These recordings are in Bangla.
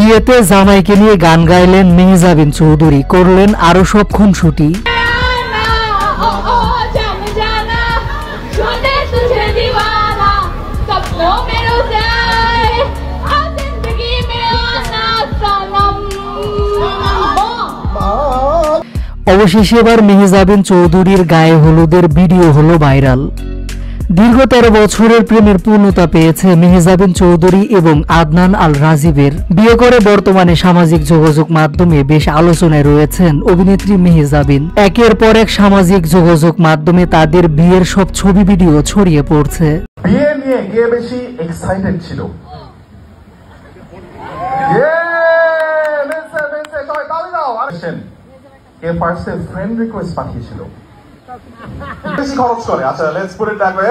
বিয়েতে জামাইকে নিয়ে গান গাইলেন মেহজাবিন চৌধুরী, করলেন আরো সব খুনসুটি। অবশেষে এবার মেহজাবিন চৌধুরীর গায়ে হলুদের ভিডিও হলো ভাইরাল। দীর্ঘ 13 বছরের প্রেমের পূর্ণতা পেয়েছে মেহজাবিন চৌধুরী এবং আদনান আল রাজীবের। বিয়ে করে বর্তমানে সামাজিক যোগাযোগ মাধ্যমে বেশ আলোচনায় রয়েছেন অভিনেত্রী মেহজাবিন। একের পর এক সামাজিক যোগাযোগ মাধ্যমে তাদের বিয়ের সব ছবি ভিডিও ছড়িয়ে পড়ছে। বিয়ে নিয়ে কে বেশি এক্সাইটেড ছিল? কে ফার্স্টে ফ্রেন্ড রিকোয়েস্ট পাঠিয়েছিল? বেশি খরচ করে? আচ্ছা, let's put it that way.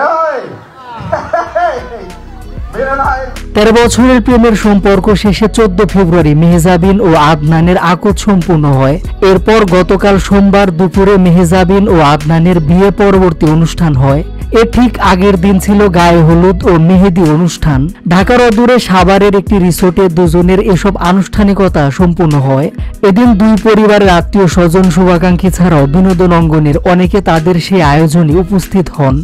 13 বছরের প্রেমের সম্পর্ক শেষে 14 ফেব্রুয়ারি মেহজাবিন ও আদনানের আকদ সম্পূর্ণ হয়। এরপর গতকাল সোমবার দুপুরে মেহজাবিন ও আদনানের বিয়ে পরবর্তী অনুষ্ঠান হয়। এর ঠিক আগের দিন ছিল গায়ে হলুদ ও মেহেদি অনুষ্ঠান। ঢাকার অদূরে সাভারের একটি রিসোর্টে দুজনের এসব আনুষ্ঠানিকতা সম্পূর্ণ হয়। এদিন দুই পরিবারের আত্মীয় স্বজন, শুভাকাঙ্ক্ষী ছাড়াও বিনোদন অঙ্গনের অনেকে তাদের সেই আয়োজনে উপস্থিত হন।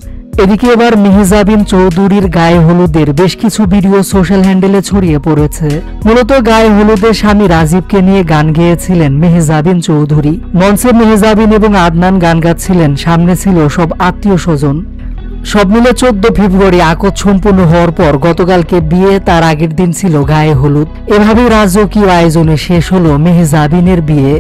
এদিকে এবার মেহজাবিন চৌধুরীর গায়ে হলুদের বেশ কিছু ভিডিও সোশ্যাল হ্যান্ডেলে ছড়িয়ে পড়েছে। মূলত গায়ে হলুদের স্বামী রাজীবকে নিয়ে গান গেয়েছিলেন মেহজাবিন চৌধুরী। মঞ্চে মেহজাবিন এবং আদনান গান গাচ্ছিলেন, সামনে ছিল সব আত্মীয় স্বজন। সব মিলে 14 ফেব্রুয়ারি আকদ সম্পূর্ণ হওয়ার পর গতকালকে বিয়ে, তার আগের দিন ছিল গায়ে হলুদ। এভাবেই রাজকীয় আয়োজনে শেষ হলো মেহজাবিনের বিয়ে।